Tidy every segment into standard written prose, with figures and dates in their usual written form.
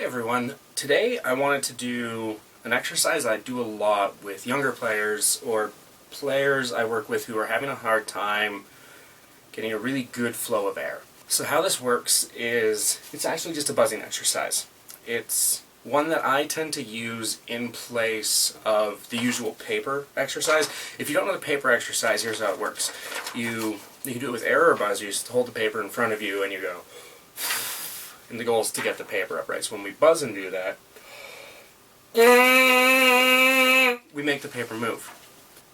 everyone. Today I wanted to do an exercise I do a lot with younger players or players I work with who are having a hard time getting a really good flow of air. So how this works is it's actually just a buzzing exercise. It's one that I tend to use in place of the usual paper exercise. If you don't know the paper exercise, here's how it works. You can do it with air or buzz. You just hold the paper in front of you and you go, and the goal is to get the paper up, right? So when we buzz and do that, we make the paper move.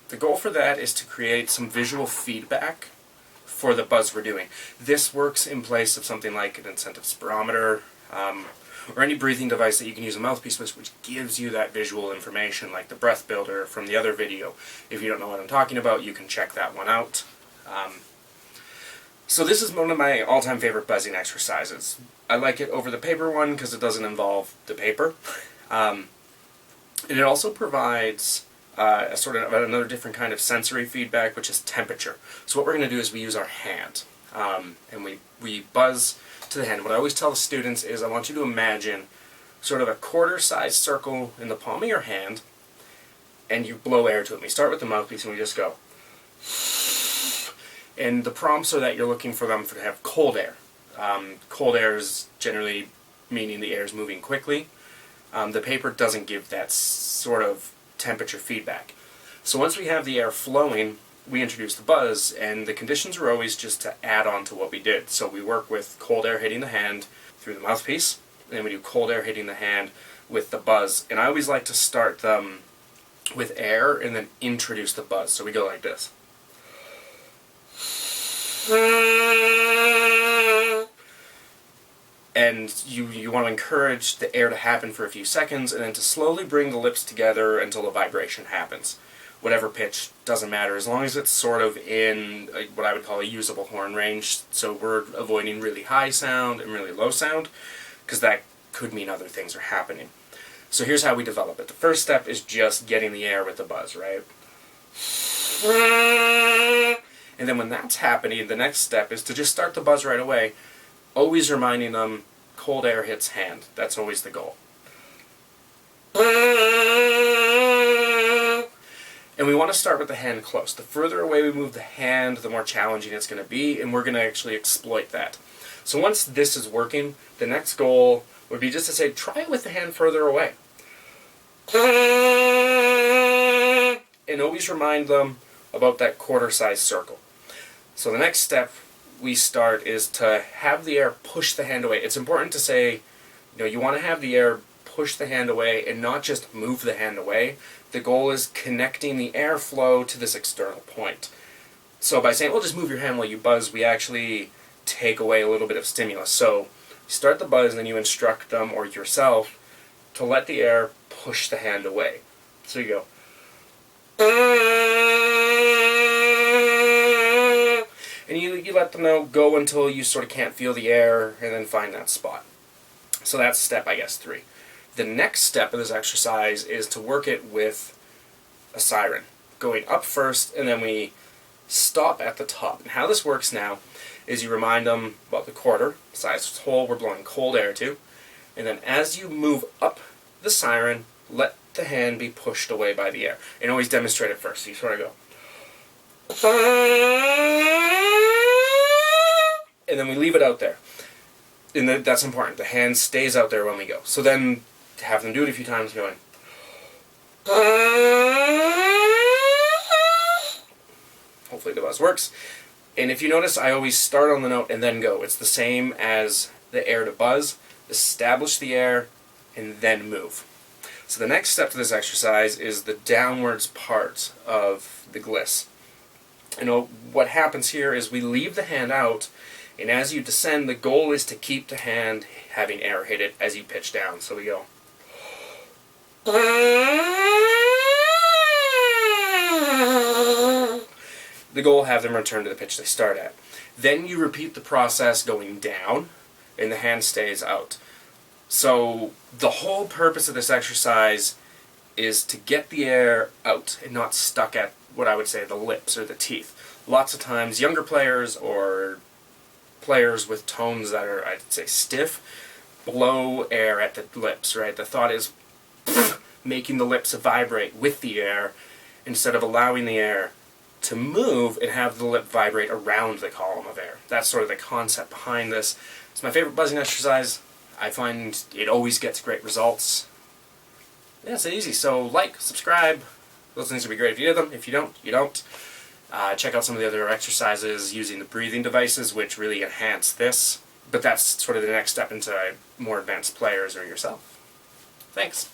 The goal for that is to create some visual feedback for the buzz we're doing. This works in place of something like an incentive spirometer, or any breathing device that you can use a mouthpiece with, which gives you that visual information, like the breath builder from the other video. If you don't know what I'm talking about, you can check that one out. So this is one of my all-time favorite buzzing exercises. I like it over the paper one because it doesn't involve the paper. And it also provides a sort of another different kind of sensory feedback, which is temperature. So what we're going to do is we use our hand, and we buzz to the hand. What I always tell the students is I want you to imagine sort of a quarter-sized circle in the palm of your hand, and you blow air to it. We start with the mouthpiece and we just go. And the prompts are that you're looking for them to have cold air. Cold air is generally meaning the air is moving quickly. The paper doesn't give that sort of temperature feedback. So once we have the air flowing, we introduce the buzz, and the conditions are always just to add on to what we did. So we work with cold air hitting the hand through the mouthpiece, and then we do cold air hitting the hand with the buzz. And I always like to start them with air and then introduce the buzz. So we go like this. And you want to encourage the air to happen for a few seconds and then to slowly bring the lips together until the vibration happens. Whatever pitch, doesn't matter, as long as it's sort of in what I would call a usable horn range, so we're avoiding really high sound and really low sound, because that could mean other things are happening. So here's how we develop it. The first step is just getting the air with the buzz, right? And then when that's happening, the next step is to just start the buzz right away, always reminding them cold air hits hand. That's always the goal. And we want to start with the hand close. The further away we move the hand, the more challenging it's going to be, and we're going to actually exploit that. So once this is working, the next goal would be just to say, try it with the hand further away. And always remind them about that quarter-sized circle. So the next step we start is to have the air push the hand away. It's important to say, you want to have the air push the hand away and not just move the hand away. The goal is connecting the airflow to this external point. So by saying, well, just move your hand while you buzz, we actually take away a little bit of stimulus. So you start the buzz and then you instruct them or yourself to let the air push the hand away. So you go. And you let them know, go until you sort of can't feel the air, and then find that spot. So that's step, 3. The next step of this exercise is to work it with a siren, going up first, and then we stop at the top. And how this works now is you remind them about the quarter-sized hole we're blowing cold air to, and then as you move up the siren, let the hand be pushed away by the air. And always demonstrate it first. So you sort of go. And then we leave it out there. And that's important. The hand stays out there when we go. So then have them do it a few times going. Hopefully the buzz works. And if you notice, I always start on the note and then go. It's the same as the air to buzz. Establish the air and then move. So the next step to this exercise is the downwards part of the gliss. What happens here is we leave the hand out, and as you descend, the goal is to keep the hand having air hit it as you pitch down. So we go. The goal, have them return to the pitch they start at. Then you repeat the process going down, and the hand stays out. So the whole purpose of this exercise is to get the air out and not stuck at what I would say the lips or the teeth. Lots of times younger players or players with tones that are, I'd say, stiff, blow air at the lips, right? The thought is making the lips vibrate with the air instead of allowing the air to move and have the lip vibrate around the column of air. That's sort of the concept behind this. It's my favorite buzzing exercise. I find it always gets great results. Yeah, it's easy. So like, subscribe. Those things would be great if you did them. If you don't, you don't. Check out some of the other exercises using the breathing devices, which really enhance this. But that's sort of the next step into more advanced players or yourself. Thanks.